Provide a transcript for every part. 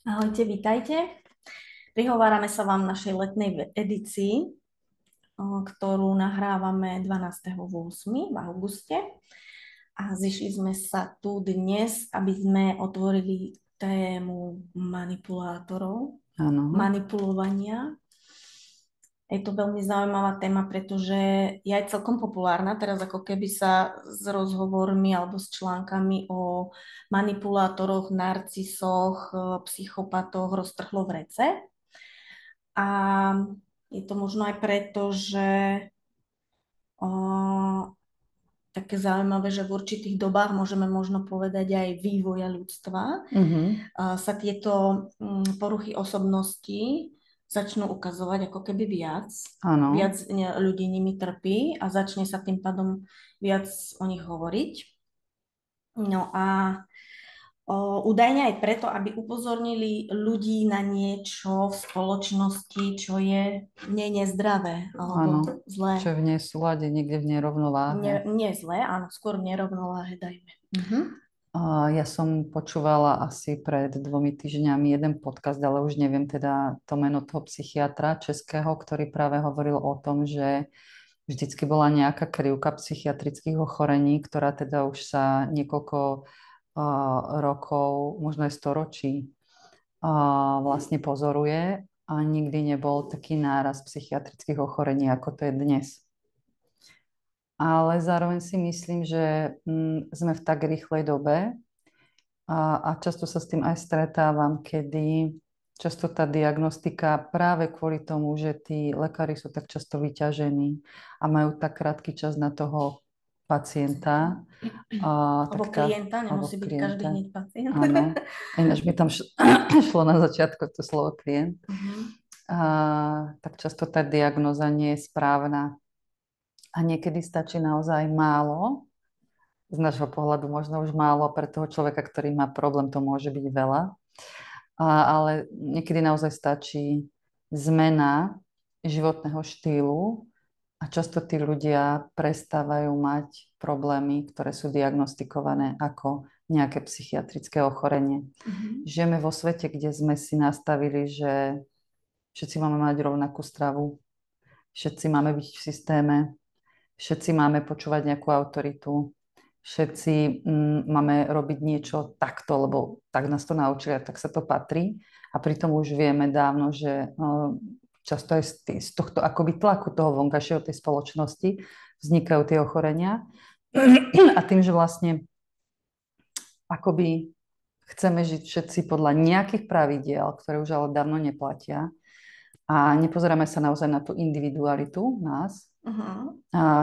Ahojte, vítajte. Prihovárame sa vám v našej letnej edícii, ktorú nahrávame 12.8. v auguste. A zišli sme sa tu dnes, aby sme otvorili tému manipulátorov, Áno. manipulovania. Je to veľmi zaujímavá téma, pretože je aj celkom populárna. Teraz ako keby sa s rozhovormi alebo s článkami o manipulátoroch, narcisoch, psychopatoch roztrhlo v rece. A je to možno aj preto, že o, také zaujímavé, že v určitých dobách môžeme možno povedať aj vývoja ľudstva, Mhm. sa tieto poruchy osobnosti začnú ukazovať ako keby viac. Áno. Viac ľudí nimi trpí a začne sa tým pádom viac o nich hovoriť. No a údajne aj preto, aby upozornili ľudí na niečo v spoločnosti, čo je nezdravé Áno. alebo zlé. Čo je v nesúlade, niekde v nerovnováhe. Nie zlé, áno, skôr nerovnováhe, dajme. Mhm. Ja som počúvala asi pred 2 týždňami jeden podcast, ale už neviem teda to meno toho psychiatra českého, ktorý práve hovoril o tom, že vždycky bola nejaká krivka psychiatrických ochorení, ktorá teda už sa niekoľko rokov, možno aj storočí vlastne pozoruje a nikdy nebol taký náraz psychiatrických ochorení, ako to je dnes. Ale zároveň si myslím, že sme v tak rýchlej dobe a často sa s tým aj stretávam, kedy často tá diagnostika práve kvôli tomu, že tí lekári sú tak často vyťažení a majú tak krátky čas na toho pacienta. Alebo klienta, nemusí byť každý hneď pacient. Áno. Ináč mi tam šlo na začiatku to slovo klient. Tak často tá diagnoza nie je správna. A niekedy stačí naozaj málo, z nášho pohľadu možno už málo, pre toho človeka, ktorý má problém, to môže byť veľa. Ale niekedy naozaj stačí zmena životného štýlu a často tí ľudia prestávajú mať problémy, ktoré sú diagnostikované ako nejaké psychiatrické ochorenie. Žijeme vo svete, kde sme si nastavili, že všetci máme mať rovnakú stravu, všetci máme byť v systéme, všetci máme počúvať nejakú autoritu, všetci máme robiť niečo takto, lebo tak nás to naučili a tak sa to patrí. A pritom už vieme dávno, že často aj z tohto akoby tlaku toho vonkajšieho tej spoločnosti vznikajú tie ochorenia. A tým, že vlastne akoby chceme žiť všetci podľa nejakých pravidiel, ktoré už ale dávno neplatia a nepozeráme sa naozaj na tú individualitu nás,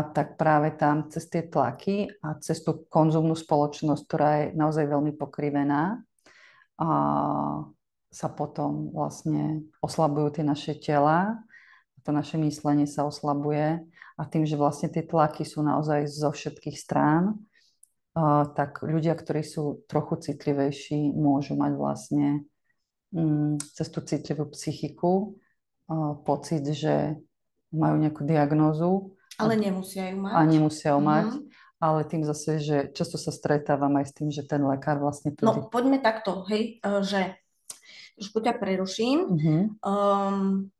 tak práve tam cez tie tlaky a cez tú konzumnú spoločnosť, ktorá je naozaj veľmi pokrivená, a sa potom vlastne oslabujú tie naše tela, to naše myslenie sa oslabuje a tým, že vlastne tie tlaky sú naozaj zo všetkých strán, tak ľudia, ktorí sú trochu citlivejší, môžu mať vlastne cez tú citlivú psychiku pocit, že majú nejakú diagnózu. Ale nemusia ju mať. A nemusia ju mať, ale tým zase, že často sa stretávam aj s tým, že ten lekár vlastne... No, poďme takto, hej, že trošku ťa preruším.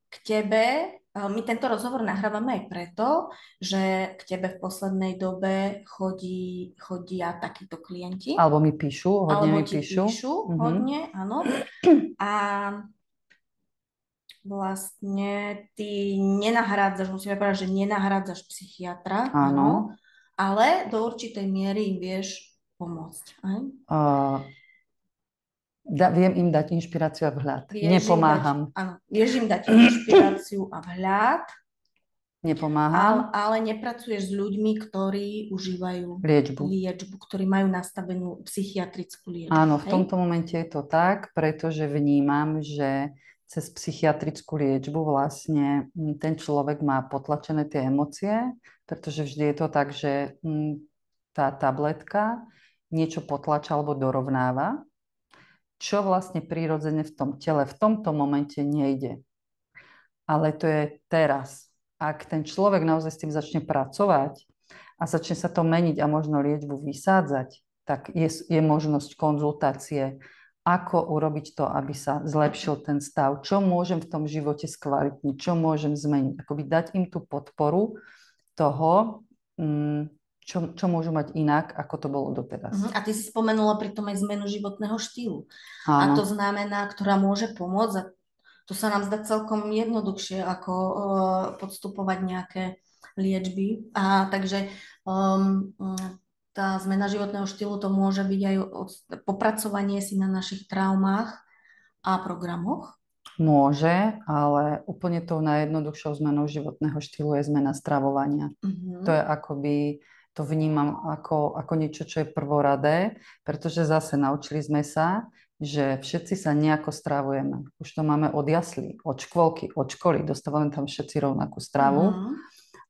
K tebe, my tento rozhovor nahrávame aj preto, že k tebe v poslednej dobe chodia takíto klienti. Alebo mi píšu, hodne mi píšu. Hodne, áno. A vlastne ty nenahrádzaš, musíme povedať, že nenahrádzaš psychiatra, áno, ale do určitej miery im vieš pomôcť. Viem im dať inšpiráciu a vhľad. Nepomáham. Áno, vieš im dať inšpiráciu a vhľad. Nepomáham. Ale nepracuješ s ľuďmi, ktorí užívajú liečbu, ktorí majú nastavenú psychiatrickú liečbu. Áno, v tomto momente je to tak, pretože vnímam, že cez psychiatrickú liečbu vlastne ten človek má potlačené tie emócie, pretože vždy je to tak, že tá tabletka niečo potlača alebo dorovnáva, čo vlastne prirodzene v tom tele v tomto momente nejde. Ale to je teraz. Ak ten človek naozaj s tým začne pracovať a začne sa to meniť a možno liečbu vysádzať, tak je možnosť konzultácie ako urobiť to, aby sa zlepšil ten stav, čo môžem v tom živote skvalitniť, čo môžem zmeniť. Akoby dať im tú podporu toho, čo môžu mať inak, ako to bolo doteraz. A ty si spomenula pritom aj zmenu životného štýlu. Áno. A to znamená, ktorá môže pomôcť, a to sa nám zdá celkom jednoduchšie, ako podstupovať nejaké liečby. A takže tá zmena životného štýlu to môže byť aj popracovanie si na našich traumách a programoch. Môže, ale úplne tou najjednoduchšou zmenou životného štýlu je zmena stravovania. To je akoby, to vnímam ako niečo, čo je prvoradé, pretože zase naučili sme sa, že všetci sa nejako stravujeme. Už to máme od jaslí, od škôlky, od školy, dostávame tam všetci rovnakú stravu.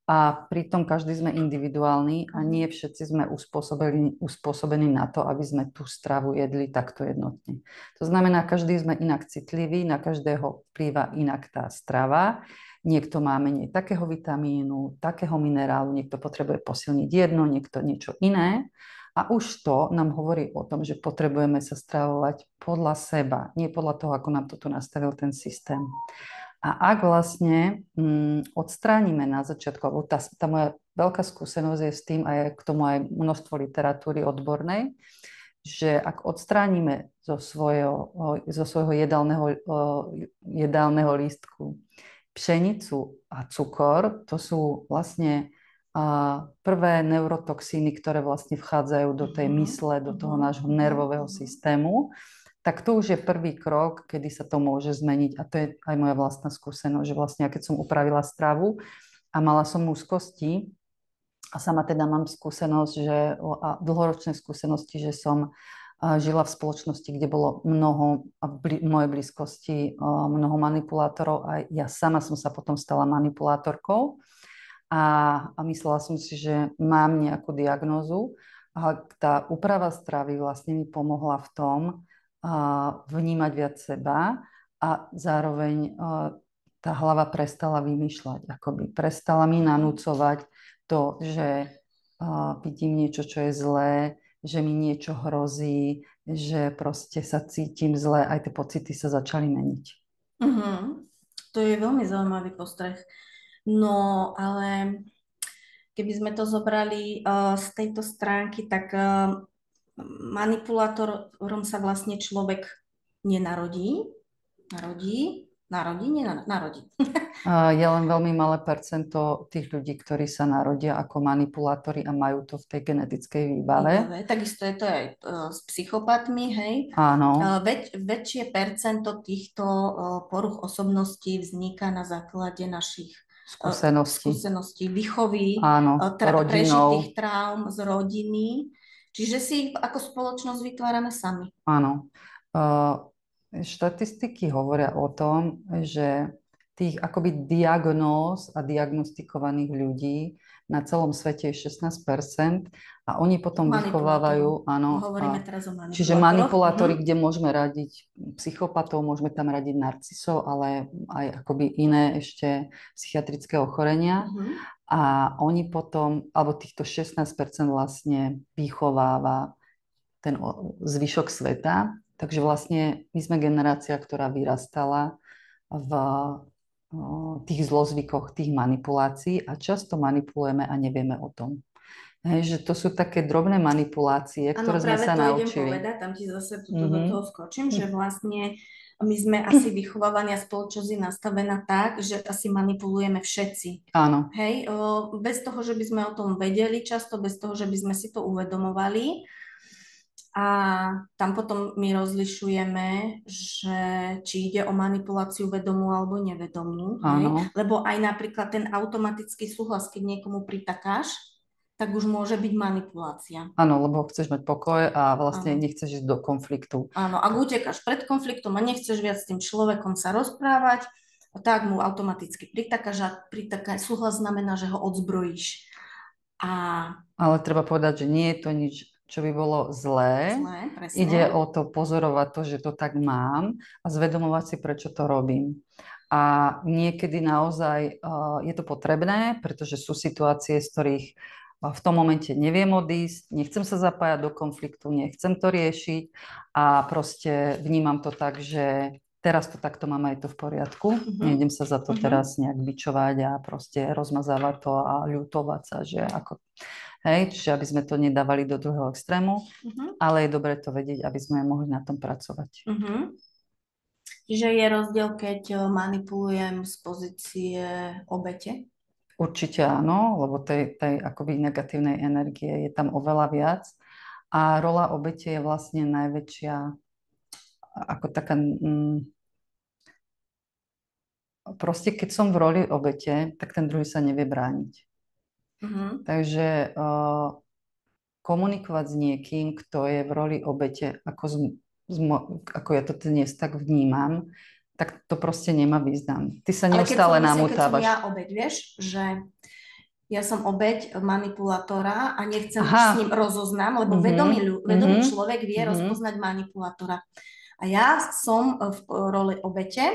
A pritom každý sme individuálni a nie všetci sme uspôsobení na to, aby sme tú stravu jedli takto jednotne. To znamená, každý sme inak citlivý, na každého vplýva inak tá strava. Niekto má menej takého vitamínu, takého minerálu, niekto potrebuje posilniť jedno, niekto niečo iné. A už to nám hovorí o tom, že potrebujeme sa stravovať podľa seba, nie podľa toho, ako nám to tu nastavil ten systém. A ak vlastne odstránime na začiatku, alebo tá moja veľká skúsenosť je s tým, a je k tomu aj množstvo literatúry odbornej, že ak odstránime zo svojho jedálneho lístku pšenicu a cukor, to sú vlastne prvé neurotoxíny, ktoré vlastne vchádzajú do tej mysle, do toho nášho nervového systému, tak to už je prvý krok, kedy sa to môže zmeniť. A to je aj moja vlastná skúsenosť, že vlastne keď som upravila stravu a mala som úzkosti, a sama teda mám skúsenosť, dlhoročné skúsenosti, že som žila v spoločnosti, kde bolo v mojej blízkosti mnoho manipulátorov a ja sama som sa potom stala manipulátorkou a myslela som si, že mám nejakú diagnózu a tá úprava stravy vlastne mi pomohla v tom, vnímať viac seba a zároveň tá hlava prestala vymýšľať, akoby prestala mi nanúcovať to, že vidím niečo, čo je zlé, že mi niečo hrozí, že proste sa cítim zle, aj tie pocity sa začali meniť. To je veľmi zaujímavý postreh. No, ale keby sme to zobrali z tejto stránky, tak manipulátorom sa vlastne človek nenarodí. Narodí. Je len veľmi malé percento tých ľudí, ktorí sa narodia ako manipulátori a majú to v tej genetickej výbave. Takisto je to aj s psychopatmi, hej? Áno. Väčšie percento týchto poruch osobností vzniká na základe našich skúseností, výchovy, prežitých traum z rodiny. Čiže si ich ako spoločnosť vytvárame sami. Áno. Štatistiky hovoria o tom, že tých akoby diagnóz a diagnostikovaných ľudí na celom svete je 16% a oni potom vychovávajú, áno. Hovoríme teraz o manipulátoroch. Čiže manipulátori, kde môžeme radiť psychopatov, môžeme tam radiť narcisov, ale aj akoby iné ešte psychiatrické ochorenia. A oni potom, alebo týchto 16% vlastne vychováva ten zvyšok sveta. Takže vlastne my sme generácia, ktorá vyrastala v tých zlozvykoch, tých manipulácií a často manipulujeme a nevieme o tom. Že to sú také drobné manipulácie, ktoré sme sa naučili. Áno, práve to idem povedať, tam ti zase do toho skočím, že vlastne my sme asi vychovávaní a spoločnosť je nastavená tak, že asi manipulujeme všetci. Áno. Hej, bez toho, že by sme o tom vedeli často, bez toho, že by sme si to uvedomovali. A tam potom my rozlišujeme, že či ide o manipuláciu vedomú alebo nevedomú. Hej? Lebo aj napríklad ten automatický súhlas, keď niekomu pritakáš, tak už môže byť manipulácia. Áno, lebo chceš mať pokoj a vlastne nechceš ísť do konfliktu. Áno, ak utekáš pred konfliktom a nechceš viac s tým človekom sa rozprávať, tak mu automaticky pritakáš a súhlas znamená, že ho odzbrojíš. Ale treba povedať, že nie je to nič, čo by bolo zlé. Ide o to pozorovať to, že to tak mám a zvedomovať si, prečo to robím. A niekedy naozaj je to potrebné, pretože sú situácie, z ktorých A v tom momente neviem odísť, nechcem sa zapájať do konfliktu, nechcem to riešiť a proste vnímam to tak, že teraz to takto mám, aj to v poriadku. Nejdem sa za to teraz nejak bičovať a proste rozmazávať to a ľutovať sa, že ako... Hej, čiže aby sme to nedávali do druhého extrému, ale je dobre to vedieť, aby sme mohli na tom pracovať. Čiže je rozdiel, keď manipulujem z pozície obete? Určite áno, lebo tej akoby negatívnej energie je tam oveľa viac. A rola obete je vlastne najväčšia, ako taká... proste keď som v roli obete, tak ten druhý sa nevie brániť. Takže komunikovať s niekým, kto je v roli obete, ako ja to dnes tak vnímam, tak to proste nemá význam. Ty sa neustále namotávaš. Keď som ja obeť, vieš, že ja som obeť manipulátora a nechcem s ním rozoznám, lebo vedomý človek vie rozpoznať manipulátora. A ja som v roli obete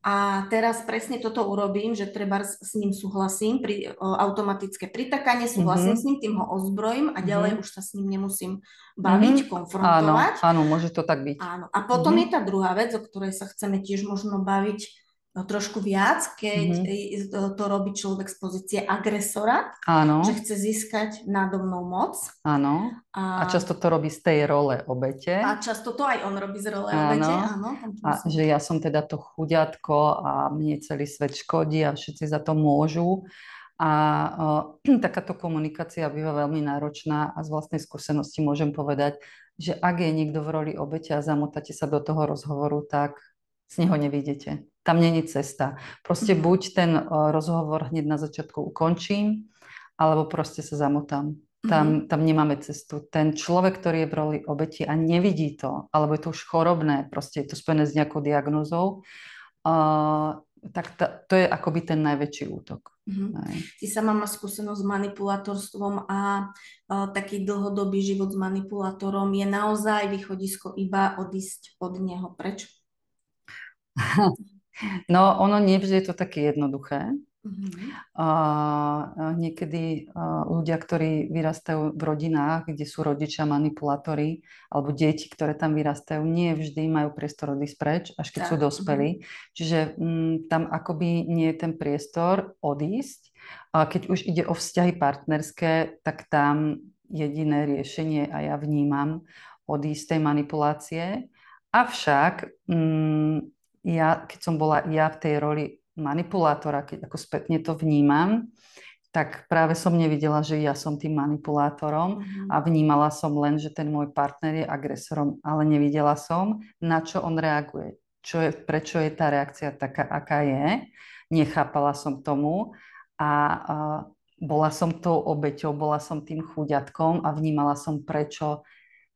a teraz presne toto urobím, že treba s ním súhlasím, automatické pritakanie, súhlasím s ním, tým ho ozbrojím a ďalej už sa s ním nemusím baviť, konfrontovať. Áno, môže to tak byť. Áno. A potom je tá druhá vec, o ktorej sa chceme tiež možno baviť trošku viac, keď to robí človek z pozície agresora, že chce získať nado mnou moc. Áno. A často to robí z tej role obete. A často to aj on robí z role obete, áno. A že ja som teda to chuďatko a mne celý svet škodí a všetci za to môžu. A takáto komunikácia býva veľmi náročná a z vlastnej skúsenosti môžem povedať, že ak je niekto v roli obete a zamotáte sa do toho rozhovoru, tak z neho nevidíte. Tam není cesta. Proste buď ten rozhovor hneď na začiatku ukončím, alebo proste sa zamotám. Tam nemáme cestu. Ten človek, ktorý je v roli obeti a nevidí to, alebo je to už chorobné, proste je to spojené s nejakou diagnózou, tak to je akoby ten najväčší útok. Ty sama máš skúsenosť s manipulátorstvom a taký dlhodobý život s manipulátorom je naozaj východisko iba odísť od neho. Prečo? No, ono nie vždy je to také jednoduché. Niekedy ľudia, ktorí vyrastajú v rodinách, kde sú rodičia manipulátori, alebo deti, ktoré tam vyrastajú, nie vždy majú priestor odísť preč, až keď sú dospelí. Čiže tam akoby nie je ten priestor odísť. Keď už ide o vzťahy partnerské, tak tam jediné riešenie, a ja vnímam, odísť tej manipulácie. Avšak keď som bola ja v tej roli manipulátora, keď ako spätne to vnímam, tak práve som nevidela, že ja som tým manipulátorom a vnímala som len, že ten môj partner je agresorom, ale nevidela som, na čo on reaguje. Prečo je tá reakcia taká, aká je. Nechápala som tomu a bola som tou obeťou, bola som tým chuďatkom a vnímala som, prečo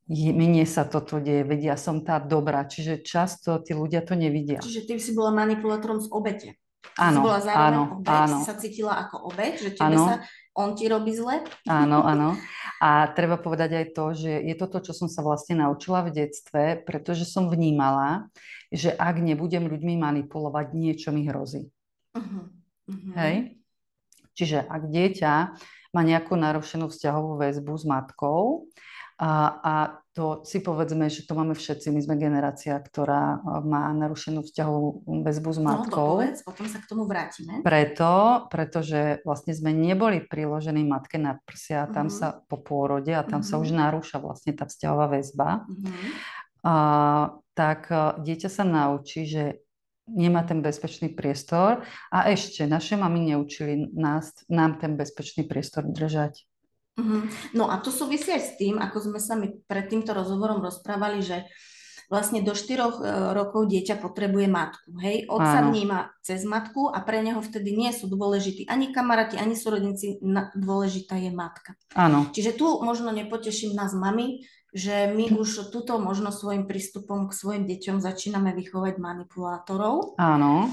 mne sa toto deje, vedia, som tá dobrá. Čiže často tí ľudia to nevidia. Čiže ty si bola manipulátorom z obete. Áno, si bola zároveň obeť, áno. si sa cítila ako obeť, že on ti robí zle. Áno. A treba povedať aj to, že je to, čo som sa vlastne naučila v detstve, pretože som vnímala, že ak nebudem ľuďmi manipulovať, niečo mi hrozí. Hej? Čiže ak dieťa má nejakú narušenú vzťahovú väzbu s matkou, a to si povedzme, že to máme všetci. My sme generácia, ktorá má narušenú vzťahovú väzbu s matkou. No, povedz, potom sa k tomu vrátime. Pretože vlastne sme neboli priložení matke na prsia, tam sa po pôrode a tam sa už narúša vlastne tá vzťahová väzba. Tak dieťa sa naučí, že nemá ten bezpečný priestor a ešte naše mamy neučili nám ten bezpečný priestor držať. No a to súvisí aj s tým, ako sme sa my pred týmto rozhovorom rozprávali, že vlastne do 4 rokov dieťa potrebuje matku. Hej? Otca vníma cez matku a pre neho vtedy nie sú dôležití ani kamaráti, ani súrodenci, dôležitá je matka. Áno. Čiže tu možno nepoteším nás mami, že my už túto možno svojim prístupom k svojim deťom začíname vychovať manipulátorov. Áno.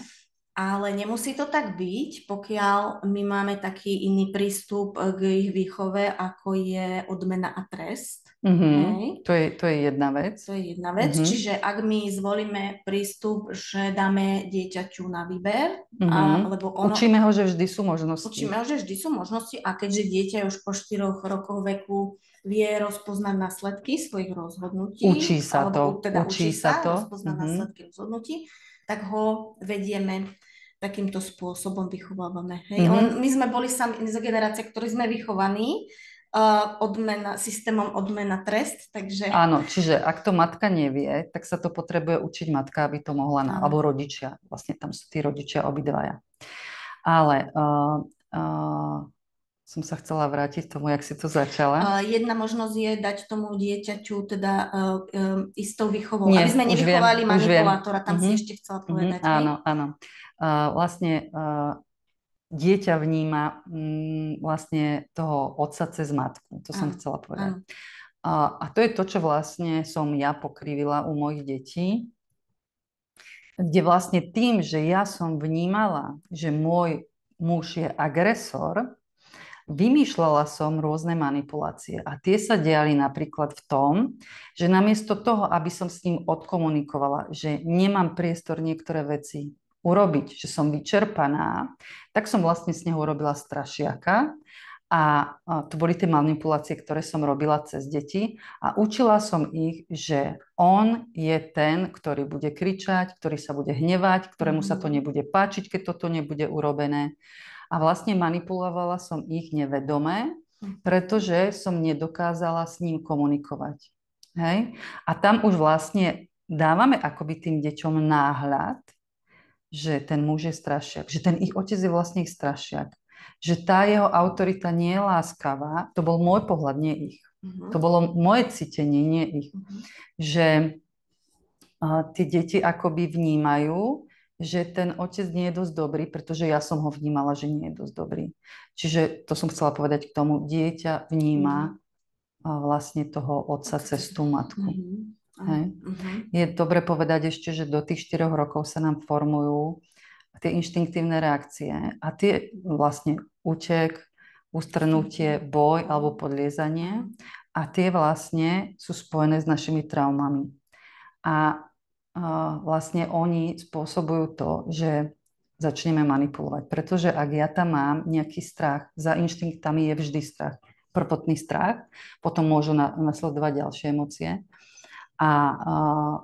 Ale nemusí to tak byť, pokiaľ my máme taký iný prístup k ich výchove, ako je odmena a trest. Hej. To je jedna vec. To je jedna vec. Čiže ak my zvolíme prístup, že dáme dieťaťu na výber, lebo ono... Učíme ho, že vždy sú možnosti. Učíme ho, že vždy sú možnosti a keďže dieťa už po 4 rokoch veku vie rozpoznať následky svojich rozhodnutí, učí sa rozpoznať následky rozhodnutí, tak ho vedieme takýmto spôsobom, vychovávame. Hej? Len my sme boli sami z generácie, ktorí sme vychovaní systémom odmena trest, takže... Áno, čiže ak to matka nevie, tak sa to potrebuje učiť matka, aby to mohla, alebo rodičia, vlastne tam sú tí rodičia obidvaja. Ale som sa chcela vrátiť k tomu, jak si to začala. Jedna možnosť je dať tomu dieťaťu teda istou výchovou, aby sme nevychovali manipulátora, tam si ešte chcela povedať. Áno. Vlastne dieťa vníma vlastne toho otca cez matku. To som chcela povedať. A to je to, čo vlastne som ja pokrivila u mojich detí, kde vlastne tým, že ja som vnímala, že môj muž je agresor, vymýšľala som rôzne manipulácie. A tie sa diali napríklad v tom, že namiesto toho, aby som s ním odkomunikovala, že nemám priestor niektoré veci urobiť, že som vyčerpaná, tak som vlastne z neho urobila strašiaka a to boli tie manipulácie, ktoré som robila cez deti a učila som ich, že on je ten, ktorý bude kričať, ktorý sa bude hnevať, ktorému sa to nebude páčiť, keď toto nebude urobené. A vlastne manipulovala som ich nevedome, pretože som nedokázala s ním komunikovať. Hej? A tam už vlastne dávame akoby tým deťom náhľad, že ten muž je strašiak, že ten ich otec je vlastne ich strašiak, že tá jeho autorita nie je láskavá, to bol môj pohľad, nie ich. To bolo moje cítenie, nie ich. Že tie deti akoby vnímajú, že ten otec nie je dosť dobrý, pretože ja som ho vnímala, že nie je dosť dobrý. Čiže to som chcela povedať k tomu, dieťa vníma vlastne toho otca cez tú matku. Hej. Je dobre povedať ešte, že do tých 4 rokov sa nám formujú tie inštinktívne reakcie a tie vlastne útek, ustrnutie, boj alebo podliezanie a tie vlastne sú spojené s našimi traumami. A vlastne oni spôsobujú to, že začneme manipulovať. Pretože ak ja tam mám nejaký strach, za inštinktami je vždy strach. Prvotný strach, potom môžu nasledovať ďalšie emócie. A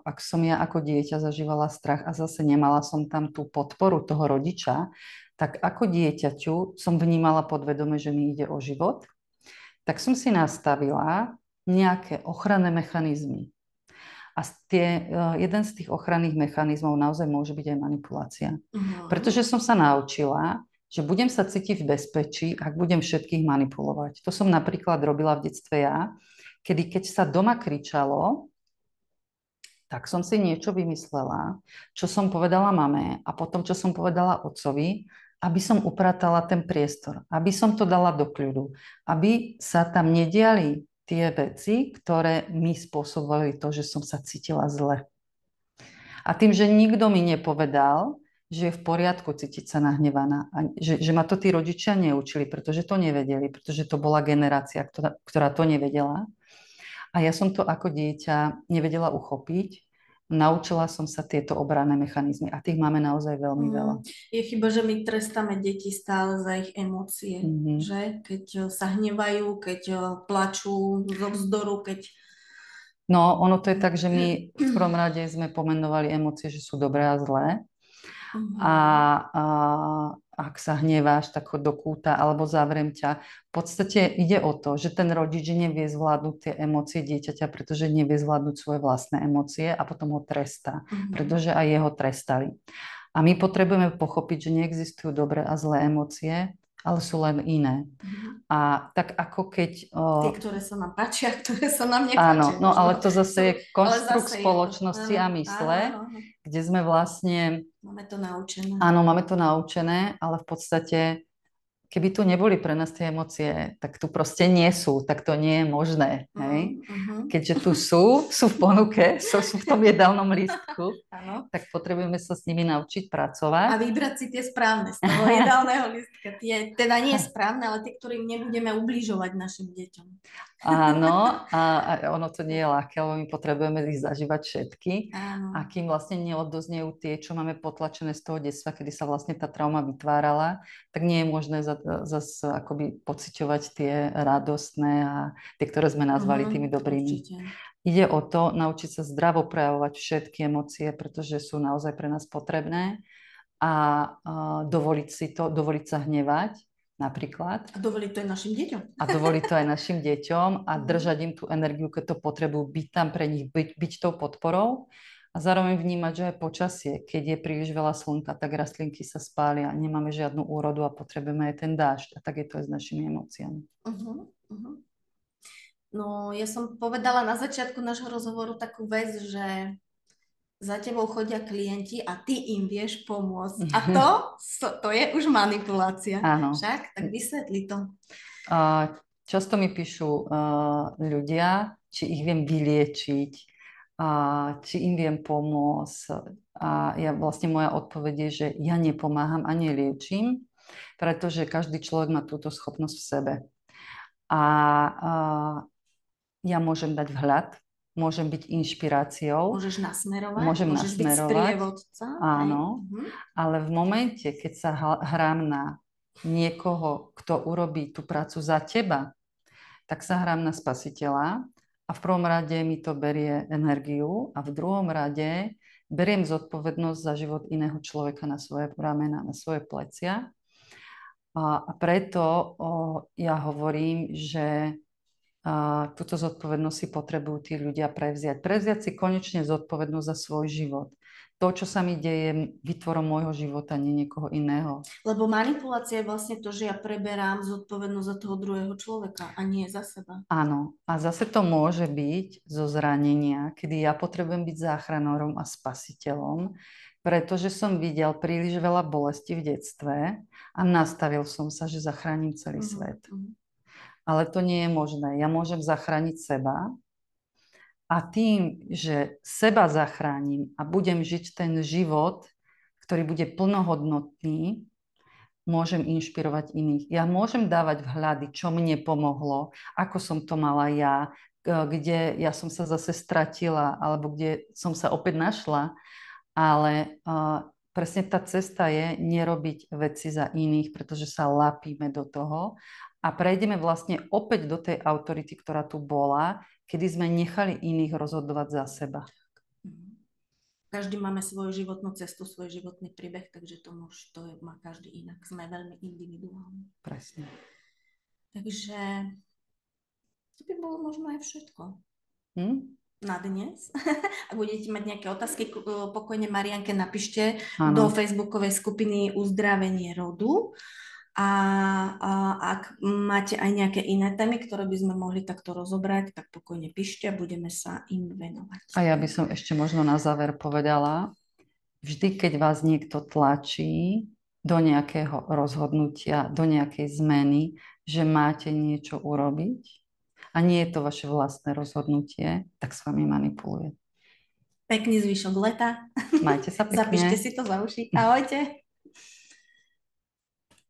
ak som ja ako dieťa zažívala strach a zase nemala som tam tú podporu toho rodiča, tak ako dieťaťu som vnímala podvedome, že mi ide o život, tak som si nastavila nejaké ochranné mechanizmy. A jeden z tých ochranných mechanizmov naozaj môže byť aj manipulácia. Pretože som sa naučila, že budem sa cítiť v bezpečí, ak budem všetkých manipulovať. To som napríklad robila v detstve ja, kedy keď sa doma kričalo, tak som si niečo vymyslela, čo som povedala mame a potom, čo som povedala otcovi, aby som upratala ten priestor, aby som to dala do kľudu, aby sa tam nediali tie veci, ktoré mi spôsobovali to, že som sa cítila zle. A tým, že nikto mi nepovedal, že je v poriadku cítiť sa nahnevaná, a že ma to tí rodičia neučili, pretože to nevedeli, pretože to bola generácia, ktorá to nevedela. A ja som to ako dieťa nevedela uchopiť. Naučila som sa tieto obranné mechanizmy a tých máme naozaj veľmi veľa. Je chyba, že my trestáme deti stále za ich emócie, že? Keď sa hnevajú, keď plačú zo vzdoru, keď... No, ono to je tak, že my v prvom rade sme pomenovali emócie, že sú dobré a zlé. A ak sa hneváš, tak chod do kúta alebo zavriem ťa. V podstate ide o to, že ten rodič nevie zvládnuť tie emócie dieťaťa, pretože nevie zvládnuť svoje vlastné emócie a potom ho trestá, pretože aj jeho trestali. A my potrebujeme pochopiť, že neexistujú dobré a zlé emócie, ale sú len iné. A tak ako keď... Tie, ktoré sa nám páčia, ktoré sa nám nepáčia. Áno, no ale to zase je konštrukt spoločnosti a mysle, kde sme vlastne... Máme to naučené. Áno, máme to naučené, ale v podstate, keby tu neboli pre nás tie emócie, tak tu proste nie sú, tak to nie je možné. Hej? Keďže tu sú v ponuke, sú v tom jedálnom lístku, tak potrebujeme sa s nimi naučiť pracovať. A vybrať si tie správne z toho jedálneho lístka. Tie teda nie je správne, ale tie, ktorým nebudeme ubližovať našim deťom. Áno, a ono to nie je ľahké, lebo my potrebujeme ich zažívať všetky. Áno. A kým vlastne neodoznejú tie, čo máme potlačené z toho detstva, kedy sa vlastne tá trauma vytvárala, tak nie je možné zase akoby pociťovať tie radostné a tie, ktoré sme nazvali tými dobrými. Určite. Ide o to naučiť sa zdravo prejavovať všetky emócie, pretože sú naozaj pre nás potrebné a dovoliť si to, dovoliť sa hnevať napríklad. A dovoliť to aj našim deťom. A dovoliť to aj našim deťom a držať im tú energiu, keď to potrebujú, byť tam pre nich, byť tou podporou. A zároveň vnímať, že aj počasie, keď je príliš veľa slnka, tak rastlinky sa spália, nemáme žiadnu úrodu a potrebujeme aj ten dážď. A tak je to aj s našimi emóciami. No, ja som povedala na začiatku nášho rozhovoru takú vec, že za tebou chodia klienti a ty im vieš pomôcť. A to je už manipulácia. Áno. Však? Tak vysvetli to. Často mi píšu ľudia, či ich viem vyliečiť, či im viem pomôcť. A vlastne moja odpoveď je, že ja nepomáham a neliečím, pretože každý človek má túto schopnosť v sebe. A ja môžem dať vhľad, môžem byť inšpiráciou. Môžeš nasmerovať, môžem môžeš byť sprievodca. Áno, ale v momente, keď sa hrám na niekoho, kto urobí tú prácu za teba, tak sa hrám na spasiteľa a v prvom rade mi to berie energiu a v druhom rade beriem zodpovednosť za život iného človeka na svoje ramena, na svoje plecia. A preto ja hovorím, že túto zodpovednosť si potrebujú tí ľudia prevziať. Prevziať si konečne zodpovednosť za svoj život. To, čo sa mi deje, vytvorom môjho života, nie niekoho iného. Lebo manipulácia je vlastne to, že ja preberám zodpovednosť za toho druhého človeka a nie za seba. Áno. A zase to môže byť zo zranenia, kedy ja potrebujem byť záchranárom a spasiteľom, pretože som videl príliš veľa bolesti v detstve a nastavil som sa, že zachránim celý svet. Ale to nie je možné. Ja môžem zachrániť seba a tým, že seba zachránim a budem žiť ten život, ktorý bude plnohodnotný, môžem inšpirovať iných. Ja môžem dávať vhľady, čo mne pomohlo, ako som to mala ja, kde ja som sa zase stratila, alebo kde som sa opäť našla, ale presne tá cesta je nerobiť veci za iných, pretože sa lapíme do toho a prejdeme vlastne opäť do tej autority, ktorá tu bola, kedy sme nechali iných rozhodovať za seba. Každý máme svoju životnú cestu, svoj životný príbeh, takže to má každý inak. Sme veľmi individuálni. Presne. Takže to by bolo možno aj všetko. Na dnes. Ak budete mať nejaké otázky, pokojne Marianke napíšte do facebookovej skupiny Uzdravenie rodu. A ak máte aj nejaké iné témy, ktoré by sme mohli takto rozobrať, tak pokojne píšte a budeme sa im venovať. A ja by som ešte možno na záver povedala, vždy, keď vás niekto tlačí do nejakého rozhodnutia, do nejakej zmeny, že máte niečo urobiť a nie je to vaše vlastné rozhodnutie, tak s vami manipuluje. Pekný zvyšok leta. Majte sa pekne. Zapíšte si to za uši. Ahojte.